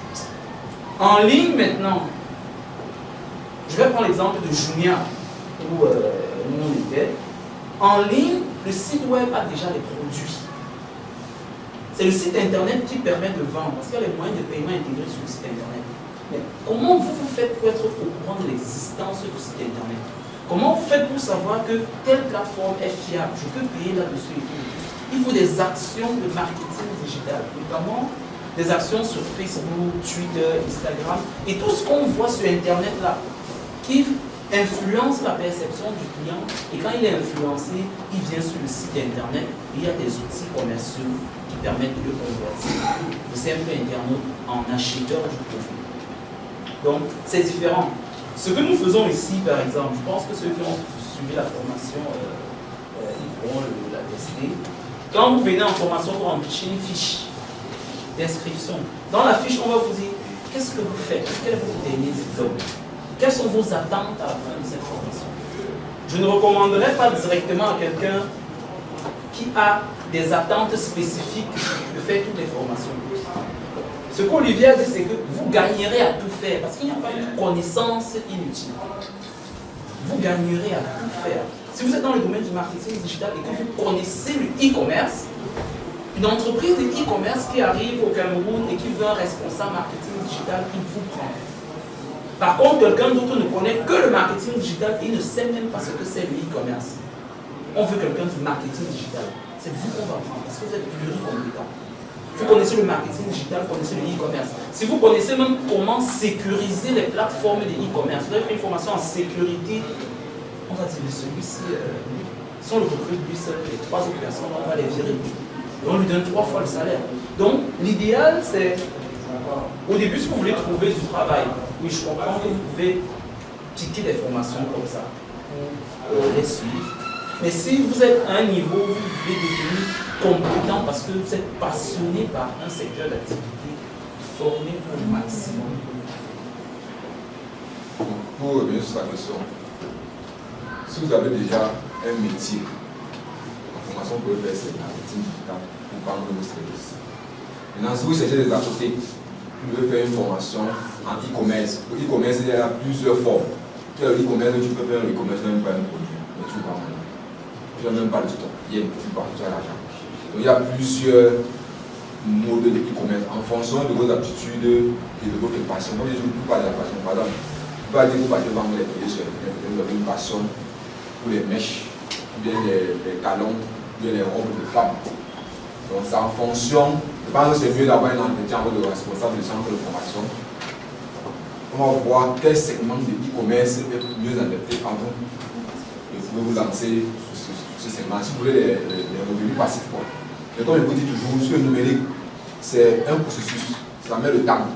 En ligne maintenant, je vais prendre l'exemple de Jumia, où nous on était. En ligne, le site web a déjà les produits. C'est le site internet qui permet de vendre, parce qu'il y a les moyens de paiement intégrés sur le site internet. Mais comment vous faites pour être au courant de l'existence du site internet? Comment vous faites pour savoir que telle plateforme est fiable? Je peux payer là-dessus et tout. Il faut des actions de marketing digital, notamment des actions sur Facebook, Twitter, Instagram, et tout ce qu'on voit sur internet là, qui influence la perception du client. Et quand il est influencé, il vient sur le site internet, et il y a des outils commerciaux qui permettent de le convertir le simple internaute en acheteur du produit. Donc, c'est différent. Ce que nous faisons ici, par exemple, je pense que ceux qui ont suivi la formation, ils pourront la tester. Quand vous venez en formation, vous remplissez une fiche d'inscription. Dans la fiche, on va vous dire qu'est-ce que vous faites, quel est votre dernier diplôme, quelles sont vos attentes à la fin de cette formation. Je ne recommanderais pas directement à quelqu'un qui a des attentes spécifiques de faire toutes les formations. Ce qu'Olivier a dit, c'est que vous gagnerez à tout faire, parce qu'il n'y a pas une connaissance inutile. Vous gagnerez à tout faire. Si vous êtes dans le domaine du marketing digital et que vous connaissez le e-commerce, une entreprise de e-commerce qui arrive au Cameroun et qui veut un responsable marketing digital, il vous prend. Par contre, quelqu'un d'autre ne connaît que le marketing digital et il ne sait même pas ce que c'est le e-commerce. On veut quelqu'un du marketing digital. C'est vous qu'on va prendre parce que vous êtes pluricompétent. Vous connaissez le marketing digital, vous connaissez le e-commerce. Si vous connaissez même comment sécuriser les plateformes de e-commerce, vous avez fait une formation en sécurité, on va dire celui-ci, si on le recrute lui seul, les 3 autres personnes, on va les virer. Et on lui donne 3 fois le salaire. Donc, l'idéal, c'est, au début, si vous voulez trouver du travail, oui, je comprends que vous pouvez piquer des formations comme ça, pour les suivre. Mais si vous êtes à un niveau où vous voulez devenir compétent parce que vous êtes passionné par un secteur d'activité, formez-vous au maximum. Pour revenir sur la question, si vous avez déjà un métier, la formation que vous pouvez faire, c'est marketing digital pour vendre vos services. Maintenant, si vous cherchez des associés, vous devez faire une formation en e-commerce. Le e-commerce, il y a plusieurs formes. Tu as le e-commerce, tu peux faire un e-commerce, même pas un produit, mais tu vas vendre. Tu n'as même pas de stock, tu as l'argent. Donc il y a plusieurs modes de e-commerce en fonction de vos aptitudes et de votre passion. Comme je ne peux pas de la passion, par exemple, je ne peux pas dire que vous partez vendre les produits sur Internet, vous avez une passion pour les mèches, ou bien les talons, ou bien les robes de femmes. Donc c'est en fonction, je pense que c'est mieux d'avoir un entretien avec le responsable du centre de formation. On va voir quel segment de e-commerce est mieux adapté à vous. Et vous pouvez vous lancer sur ce segment. Si vous voulez les revenus passifs, quoi. Mais comme je vous dis toujours, sur le numérique, c'est un processus, ça met le temps.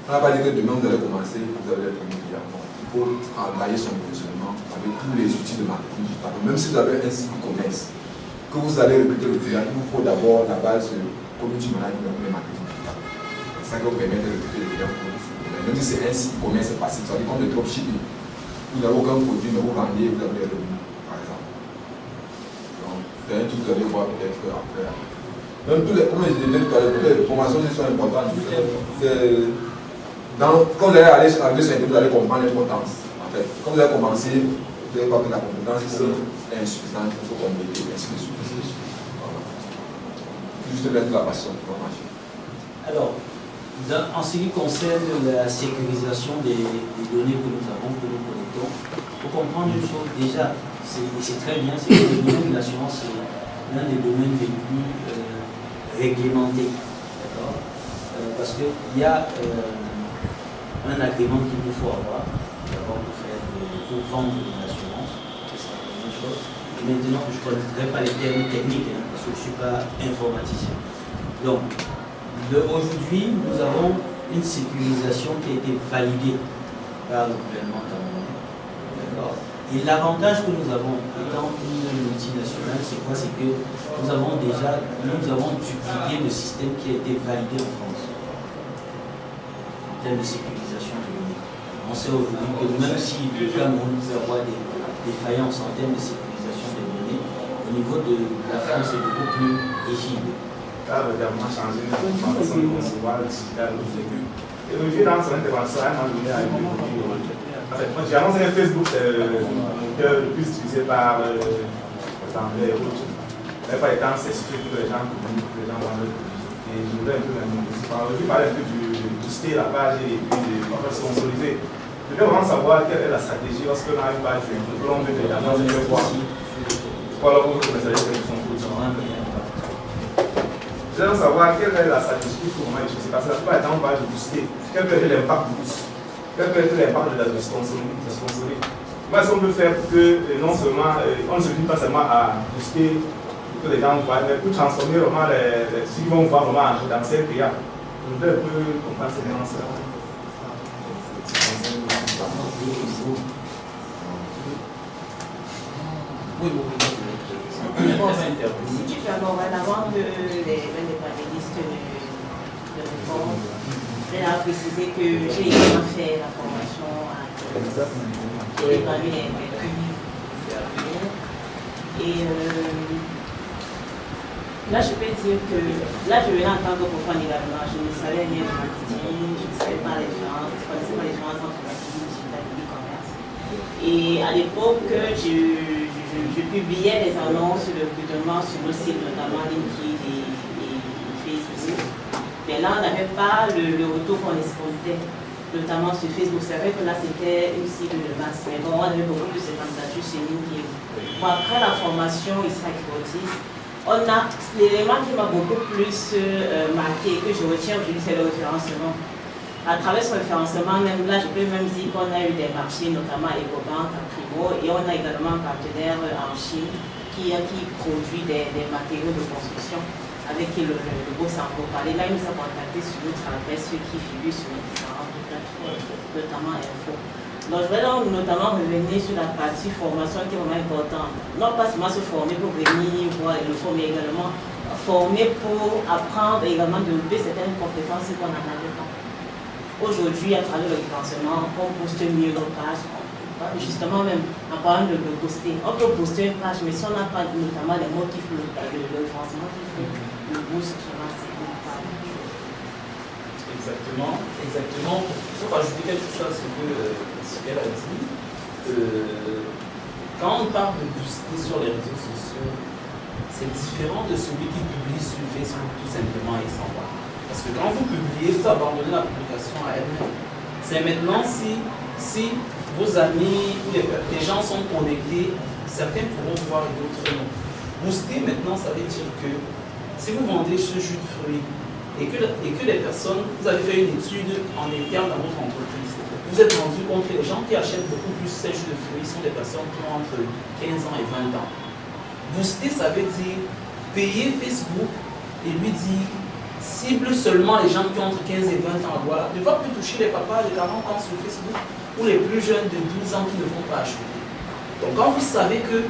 On n'a pas dit que demain vous allez commencer, vous allez être un client. Il faut travailler son positionnement avec tous les outils de marketing digital. Même si vous avez un site e-commerce, que vous allez recruter le client, il vous faut d'abord la base community management et marketing digital. C'est ça qui vous permet de recruter le client pour vous. Même si c'est un site e-commerce passif, ça veut dire comme le dropshipping. Vous n'avez aucun produit, mais vous vendez, vous avez des revenus, par exemple. Donc, c'est un truc que vous allez voir peut-être après. Même tous les, comme je disais tout à l'heure, toutes les formations qui sont importantes. Quand vous allez arriver sur Internet, vous allez comprendre l'importance. En fait, quand vous allez commencer, vous allez voir que la compétence est insuffisante, il faut compléter, ainsi de suite. Voilà. Juste mettre la passion pour marcher. Alors, en ce qui concerne la sécurisation des données que nous avons, que nous collectons, il faut comprendre une chose déjà, c'est très bien, c'est que le domaine de l'assurance est l'un des domaines les plus réglementés. Parce qu'il y a un agrément qu'il vous faut avoir, d'abord pour vendre de l'assurance, c'est la première chose. Et maintenant, je ne connaîtrai pas les termes techniques, parce que je ne suis pas informaticien. Donc, aujourd'hui, nous avons une sécurisation qui a été validée par le gouvernement camerounais. Et l'avantage que nous avons, étant une multinationale, c'est quoi? C'est que nous avons dupliqué le système qui a été validé en France en termes de sécurisation de données. On sait aujourd'hui que même si le Cameroun peut avoir des défaillances en termes de sécurisation des données, au niveau de la France, c'est beaucoup plus rigide. Ça a vraiment changé notre façon de concevoir le digital au début. Et aujourd'hui, dans son intervention, elle m'a donné à une en fait, moi j'ai annoncé que Facebook, c'est le moteur le plus utilisé par l'anglais et autres. Mais par exemple, c'est suffit pour que les gens communiquent, que les gens vendent. Et je voulais un peu aujourd'hui parler un peu du booster la page et puis de sponsoriser. Je voulais vraiment savoir quelle est la stratégie lorsqu'on a une page que l'on veut que les gens veulent voir. C'est quoi alors que vous messagez que nous sommes tous en je voulais savoir quelle est la stratégie qu'il faut vraiment utiliser. Parce que la plupart du temps, on va booster. Quel peut être l'impact du boost? Quel peut être l'impact de la sponsoring? Comment est-ce qu'on peut faire pour que non seulement, on ne se limite pas seulement à booster pour que les gens voient, mais pour transformer vraiment ceux qui vont voir vraiment dans ces pays. Je voudrais un peu comprendre ces nuances-là. Oui. Bon, si tu peux avoir avant que les panélistes de réforme, je vais préciser que j'ai également fait la formation à évaluer les prix. Et là, je peux dire que là, je venais en tant que profane également. Je ne savais rien de marketing, je ne savais pas les différences, je ne connaissais pas les différences entre marketing digital et e-commerce. Et à l'époque, je publiais des annonces de recrutement sur nos sites, notamment LinkedIn et Facebook. Mais là, on n'avait pas le retour qu'on escomptait, notamment sur Facebook. C'est vrai que là, c'était une cible de masse. Mais bon, on avait beaucoup plus de candidatures sur LinkedIn. Bon, après la formation ici à Kibotis, l'élément qui m'a beaucoup plus marqué et que je retiens aujourd'hui, c'est le référencement. À travers ce référencement, même là, je peux même dire qu'on a eu des marchés, notamment Ecobank, Primo, et on a également un partenaire en Chine qui produit des matériaux de construction avec qui le beau s'en peut parler. Là, il nous a contacté sur notre adresse, ceux qui figurent sur les différentes plateformes, notamment Info. Donc, je vais donc notamment revenir sur la partie formation qui est vraiment importante. Non pas seulement se former pour venir voir le cours, mais également former pour apprendre et également développer certaines compétences qu'on n'en avait pas. Aujourd'hui, à travers le financement, on booste mieux nos pages. Justement, même en parlant de booster, on peut booster une page, mais si on n'a pas notamment les mots qui font le financement qui fait le boost, c'est pas Exactement. Pour rajouter quelque chose à ce qu'elle a dit, quand on parle de booster sur les réseaux sociaux, c'est différent de celui qui publie sur Facebook tout simplement et s'en va. Parce que quand vous publiez, vous abandonnez la publication à elle-même. C'est maintenant si vos amis ou les gens sont connectés, certains pourront voir et d'autres non. Booster maintenant, ça veut dire que si vous vendez ce jus de fruits et que les personnes, vous avez fait une étude en interne dans votre entreprise, vous êtes rendu compte que les gens qui achètent beaucoup plus ces jus de fruits sont des personnes qui ont entre 15 ans et 20 ans. Booster, ça veut dire payer Facebook et lui dire cible seulement les gens qui ont entre 15 et 20 ans. Voilà. Ne va plus toucher les papas de 40 ans sur Facebook ou les plus jeunes de 12 ans qui ne vont pas acheter. Donc quand vous savez que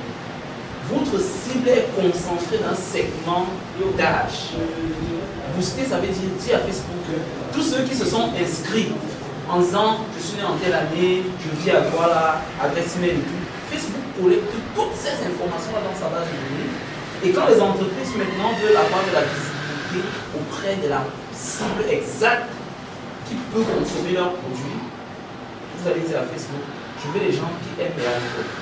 votre cible est concentrée dans un segment d'âge, booster, ça veut dire à Facebook que tous ceux qui se sont inscrits en disant je suis né en telle année, je vis à Douala, adresse email et tout, Facebook collecte toutes ces informations dans sa base de données. Et quand les entreprises maintenant veulent avoir de la visibilité auprès de la cible exacte qui peut consommer leurs produits, vous allez dire à Facebook, je veux les gens qui aiment les iPhones.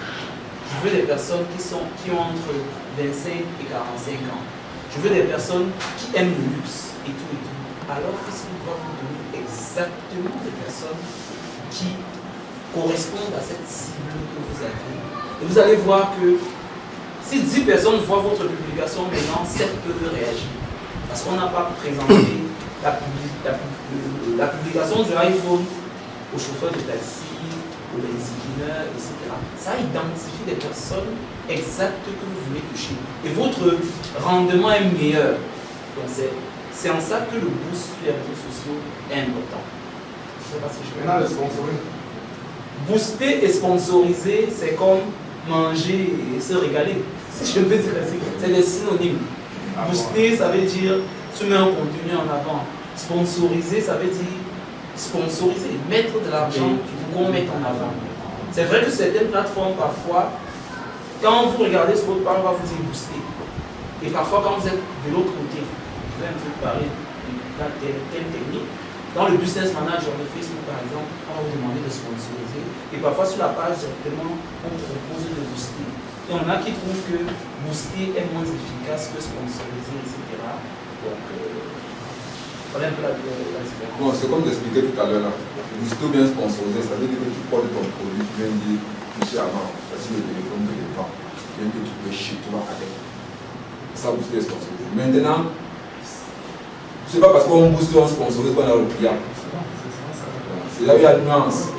Je veux des personnes qui ont entre 25 et 45 ans. Je veux des personnes qui aiment le luxe et tout et tout. Alors Facebook va vous donner exactement des personnes qui correspondent à cette cible que vous avez. Et vous allez voir que si 10 personnes voient votre publication, maintenant 7 peuvent réagir. Parce qu'on n'a pas présenté la publication du iPhone aux chauffeurs de taxi, aux benzineurs, etc. Ça identifie des personnes exactes que vous voulez toucher. Et votre rendement est meilleur. Donc c'est en ça que le boost sur les réseaux sociaux est important. Je ne sais pas si je peux. Maintenant, le sponsoring. Booster et sponsoriser, c'est comme manger et se régaler. Si je peux dire ainsi, c'est des synonymes. Booster, ça veut dire tu mets un contenu en avant. Sponsoriser, ça veut dire sponsoriser, mettre de l'argent qu'on mette en avant. C'est vrai que certaines plateformes, parfois, quand vous regardez ce votre page, on va vous dire booster. Et parfois, quand vous êtes de l'autre côté, je vais un peu parler de telle technique. Dans le business manager de Facebook, par exemple, on va vous demander de sponsoriser. Et parfois, sur la page, directement, on propose de booster. Et on a qui trouvent que booster est moins efficace que sponsoriser, etc. Donc, voilà un peu la différence. Bon, c'est comme j'expliquais tout à l'heure là. Booster ou bien sponsoriser, ça veut dire que tu portes ton produit, tu viens de dire, toucher avant, voici le téléphone que je vends, tu viens que tu peux chez toi avec. Ça, booster et sponsoriser. Maintenant, c'est pas parce qu'on booste ou on sponsorise qu'on a le client. C'est là où il y a une nuance.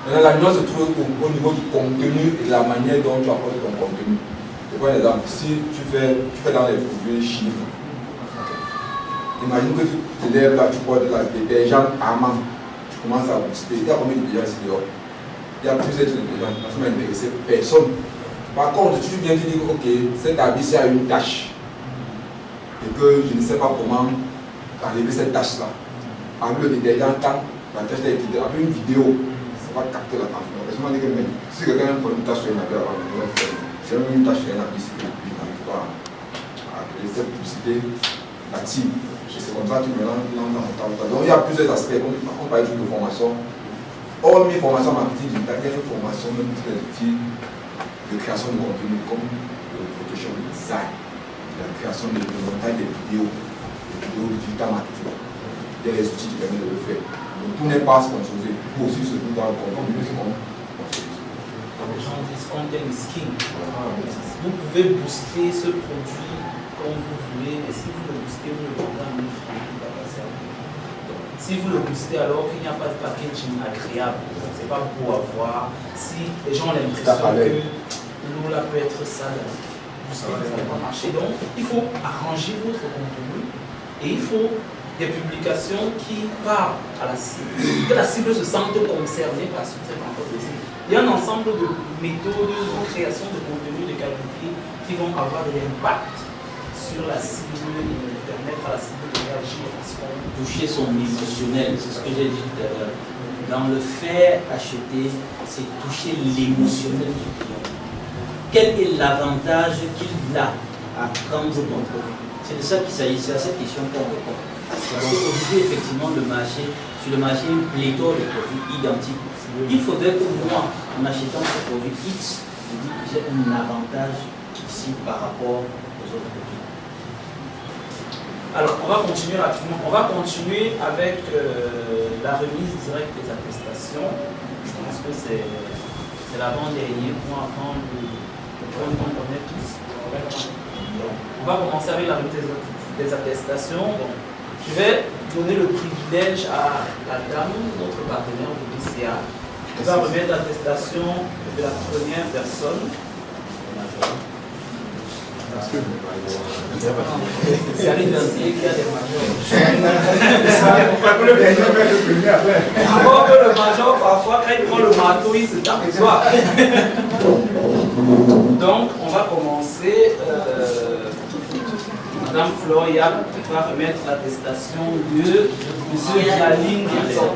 Maintenant, la nuance se trouve au niveau du contenu et de la manière dont tu apportes ton contenu. Je prends un exemple. Si tu fais dans les produits chimiques, imagine que tu te lèves là, tu portes là, des détergents amants, tu commences à booster. Il y a combien de détergents ici dehors? Il y a plusieurs détergents, ça m'a intéressé personne. Par contre, tu viens te dire, ok, cet habit a une tache et que je ne sais pas comment enlever cette tache-là. Avec le détergent, quand la tache est étudiée, avec une vidéo, ça va capter l'attention. Je me dis que même, si quelqu'un prend une tache sur un habit avant, j'ai même une tache sur un habit, c'est que je n'arrive pas à créer cette publicité active. C'est comme ça que tu me lances dans mon temps. Donc il y a plusieurs aspects. On parle de formation. Hormis formation marketing digital, il y a une formation même pour les outils de création de contenu comme le Photoshop, le design, la création de montage des vidéos digital marketing. Il y a les outils qui permettent de le faire. Donc tout n'est pas sponsorisé. Pour aussi se trouve dans le contenu, c'est comme sponsorisé. Les gens disent content is king. Vous pouvez booster ce produit comme vous voulez, mais si vous le boostez, vous le vendez en une franc, il va passer à vous. Si vous le boostez alors qu'il n'y a pas de packaging agréable, c'est pas beau à voir. Si les gens ont l'impression que l'eau là peut être sale, ça ne va pas marcher. Donc il faut arranger votre contenu et il faut des publications qui parlent à la cible, que la cible se sente concernée par cette entreprise. Il y a un ensemble de méthodes de création de contenu de qualité qui vont avoir de l'impact sur la cible et permettre à la cible de réagir à ce qu'on toucher son émotionnel, c'est ce que j'ai dit tout à l'heure. Dans le faire acheter, c'est toucher l'émotionnel du client. Quel est l'avantage qu'il a à prendre ton produit? C'est de ça qu'il s'agit, c'est à cette question qu'on répond. Donc aujourd'hui, effectivement, sur le marché, une pléthore de produits identiques. Il faudrait que moi, en achetant ce produit X, je dis que j'ai un avantage ici par rapport aux autres produits. Alors, on va continuer rapidement. On va continuer avec la remise directe des attestations. Je pense que c'est l'avant-dernier point avant le point qu'on connaît tous. On va commencer avec la remise des attestations. Bon, je vais donner le privilège à la dame, notre partenaire de BCA. Elle va remettre l'attestation de la première personne. C'est à l'université qu'il y a des majors. Encore que le major, parfois, quand il prend le marteau, il se tape les doigts. Donc, on va commencer. Madame Floria va remettre l'attestation de M. Yaline Guerlain.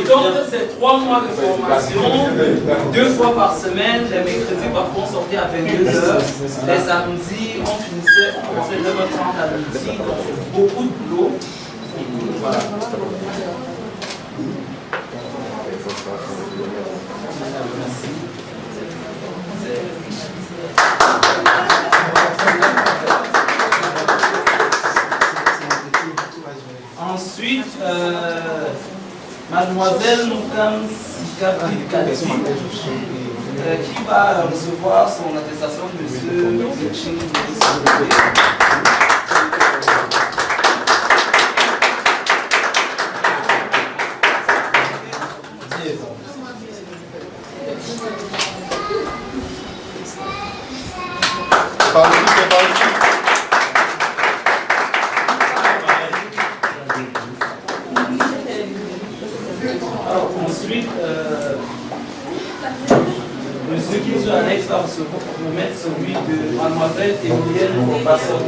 Donc, c'est 3 mois de formation, 2 fois par semaine. Les mercredis, parfois, on sortait à 22h. Les samedis, on commençait 9h30 à midi. Donc, c'est beaucoup de boulot. Voilà. Ensuite, mademoiselle Moukam Sikabri Kati, qui va recevoir son attestation de M. Zeching. Alors, ensuite, monsieur qui est annexe va remettre celui de mademoiselle Emilienne Bopasson.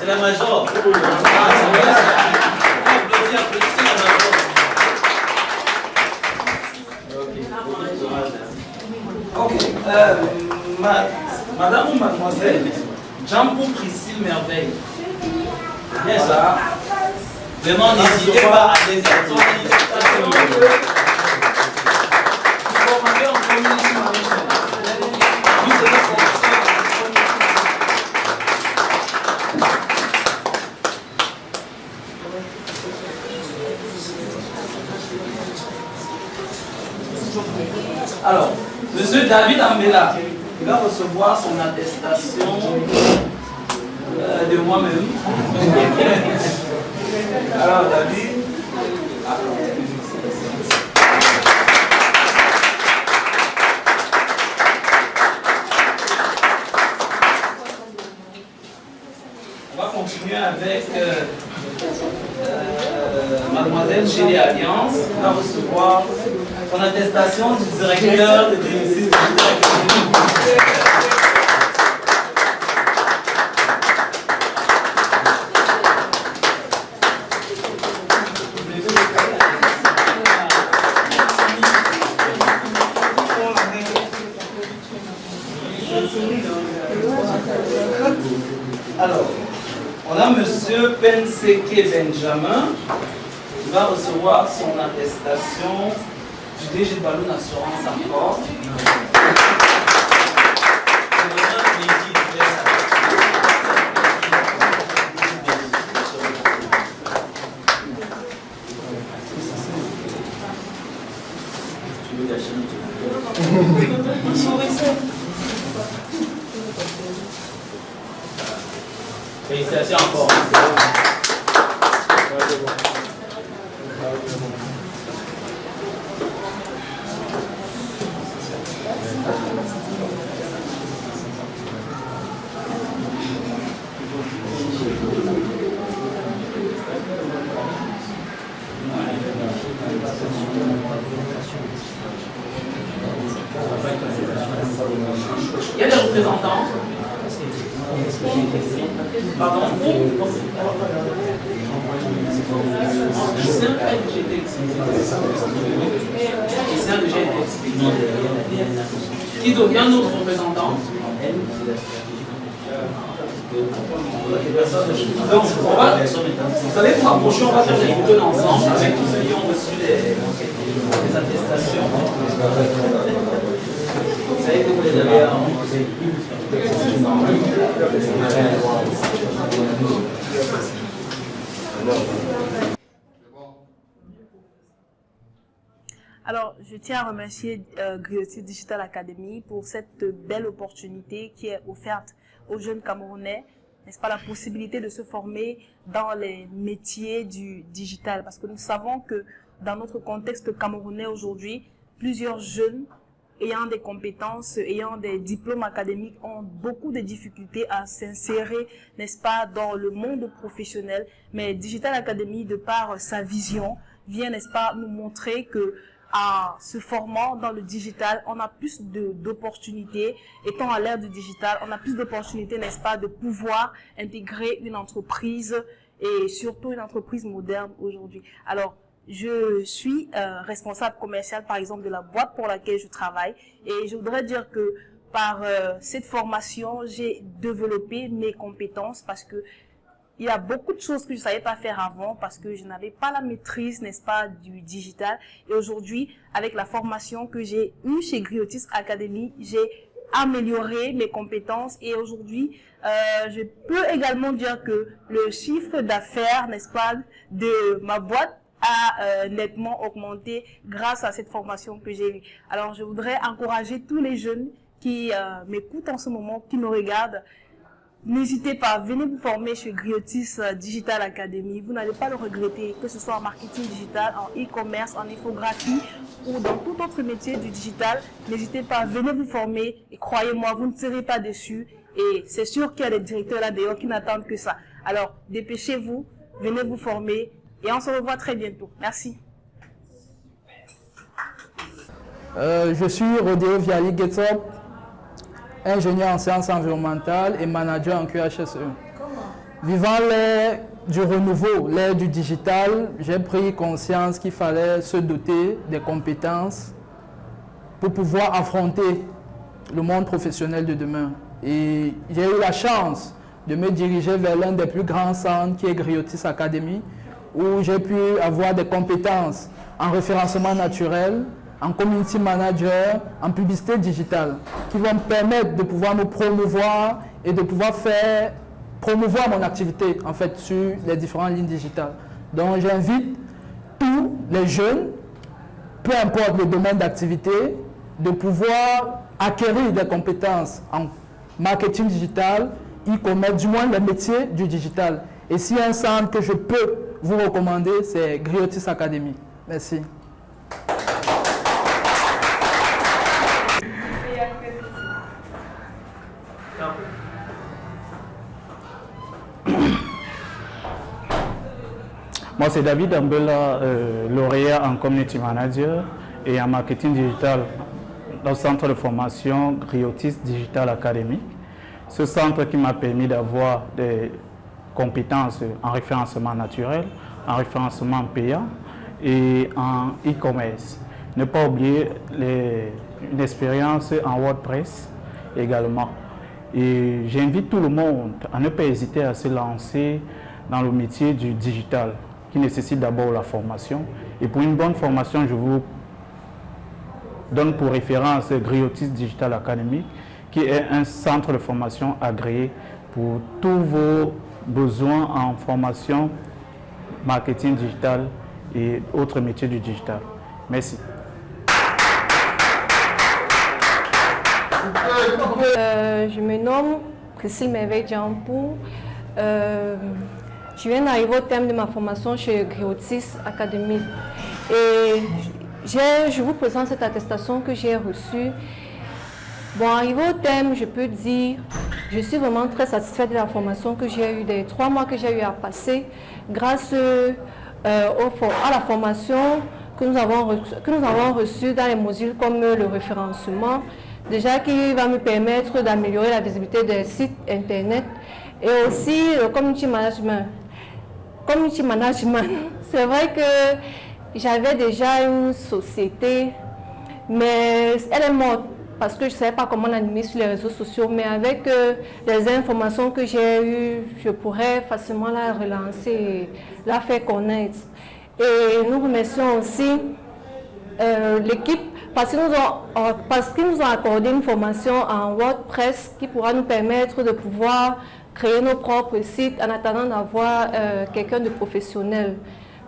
C'est la major. Applaudissez la major. Ok. Madame ou mademoiselle Jean pour Priscille Merveille. Bien ça. Vraiment, n'hésitez pas à les attendre. Formé en communisme. Alors, monsieur David Ambela, il va recevoir son attestation de moi-même. Alors, David. On va continuer avec mademoiselle Chélie Alliance, qui va recevoir son attestation du directeur de l'exercice. Alors, on a monsieur Penseke Benjamin qui va recevoir son attestation du DG de Balloon Assurance encore. Félicitations encore. Il y a des représentants. Pardon? C'est un fait que j'ai été expliqué. C'est un que j'ai été expliqué. Qui d'autre? Il y a un autre représentant? Donc, vous allez vous rapprocher, on va faire des photos ensemble avec tous ceux qui ont reçu les attestations. Vous savez que vous les avez Alors, je tiens à remercier Griotis Digital Academy pour cette belle opportunité qui est offerte aux jeunes Camerounais, n'est-ce pas, la possibilité de se former dans les métiers du digital. Parce que nous savons que dans notre contexte camerounais aujourd'hui, plusieurs jeunes ayant des compétences, ayant des diplômes académiques ont beaucoup de difficultés à s'insérer, n'est-ce pas, dans le monde professionnel. Mais Digital Academy, de par sa vision, vient, n'est-ce pas, nous montrer que en se formant dans le digital, on a plus d'opportunités. Étant à l'ère du digital, on a plus d'opportunités, n'est-ce pas, de pouvoir intégrer une entreprise et surtout une entreprise moderne aujourd'hui. Alors, je suis responsable commercial, par exemple, de la boîte pour laquelle je travaille et je voudrais dire que par cette formation, j'ai développé mes compétences parce que il y a beaucoup de choses que je ne savais pas faire avant parce que je n'avais pas la maîtrise, n'est-ce pas, du digital. Et aujourd'hui, avec la formation que j'ai eue chez Griotis Academy, j'ai amélioré mes compétences et aujourd'hui, je peux également dire que le chiffre d'affaires, n'est-ce pas, de ma boîte a nettement augmenté grâce à cette formation que j'ai eue. Alors, je voudrais encourager tous les jeunes qui m'écoutent en ce moment, qui me regardent. N'hésitez pas, venez vous former chez Griotis Digital Academy. Vous n'allez pas le regretter, que ce soit en marketing digital, en e-commerce, en infographie ou dans tout autre métier du digital. N'hésitez pas, venez vous former et croyez-moi, vous ne serez pas déçus. Et c'est sûr qu'il y a des directeurs là d'ailleurs qui n'attendent que ça. Alors, dépêchez-vous, venez vous former et on se revoit très bientôt. Merci. Je suis Rodéo Viali-Guetop, ingénieur en sciences environnementales et manager en QHSE. Vivant l'ère du renouveau, l'ère du digital, j'ai pris conscience qu'il fallait se doter des compétences pour pouvoir affronter le monde professionnel de demain. Et j'ai eu la chance de me diriger vers l'un des plus grands centres qui est Griotis Academy, où j'ai pu avoir des compétences en référencement naturel, en community manager, en publicité digitale, qui vont me permettre de pouvoir me promouvoir et de pouvoir promouvoir mon activité en fait sur les différentes lignes digitales. Donc j'invite tous les jeunes, peu importe le domaine d'activité, de pouvoir acquérir des compétences en marketing digital, e-commerce, du moins les métiers du digital. Et s'il y a un centre que je peux vous recommander, c'est Griotis Academy. Merci. Moi, c'est David Ambela, lauréat en community manager et en marketing digital au centre de formation Griotis Digital Academy. Ce centre qui m'a permis d'avoir des compétences en référencement naturel, en référencement payant et en e-commerce. Ne pas oublier une expérience en WordPress également. Et j'invite tout le monde à ne pas hésiter à se lancer dans le métier du digital, qui nécessite d'abord la formation. Et pour une bonne formation, je vous donne pour référence Griotis Digital Academy, qui est un centre de formation agréé pour tous vos besoins en formation, marketing digital et autres métiers du digital. Merci. Je me nomme Priscille Merveille-Djampou. Je viens d'arriver au thème de ma formation chez Griotis Academy. Et je vous présente cette attestation que j'ai reçue. Bon, arrivé au thème, je peux dire, je suis vraiment très satisfaite de la formation que j'ai eue, des 3 mois que j'ai eu à passer, grâce à la formation que nous avons reçue dans les modules comme le référencement, déjà qui va me permettre d'améliorer la visibilité des sites internet et aussi le community management. Community management, c'est vrai que j'avais déjà une société, mais elle est morte parce que je ne savais pas comment l'animer sur les réseaux sociaux, mais avec les informations que j'ai eues, je pourrais facilement la relancer et la faire connaître. Et nous remercions aussi l'équipe parce qu'ils nous ont accordé une formation en WordPress qui pourra nous permettre de pouvoir créer nos propres sites en attendant d'avoir quelqu'un de professionnel.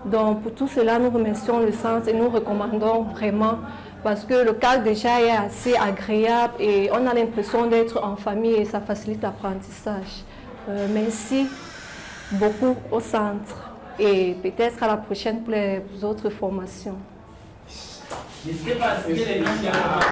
Donc pour tout cela, nous remercions le centre et nous recommandons vraiment parce que le cadre déjà est assez agréable et on a l'impression d'être en famille et ça facilite l'apprentissage. Merci beaucoup au centre et peut-être à la prochaine pour les autres formations. N'hésitez pas à citer les noms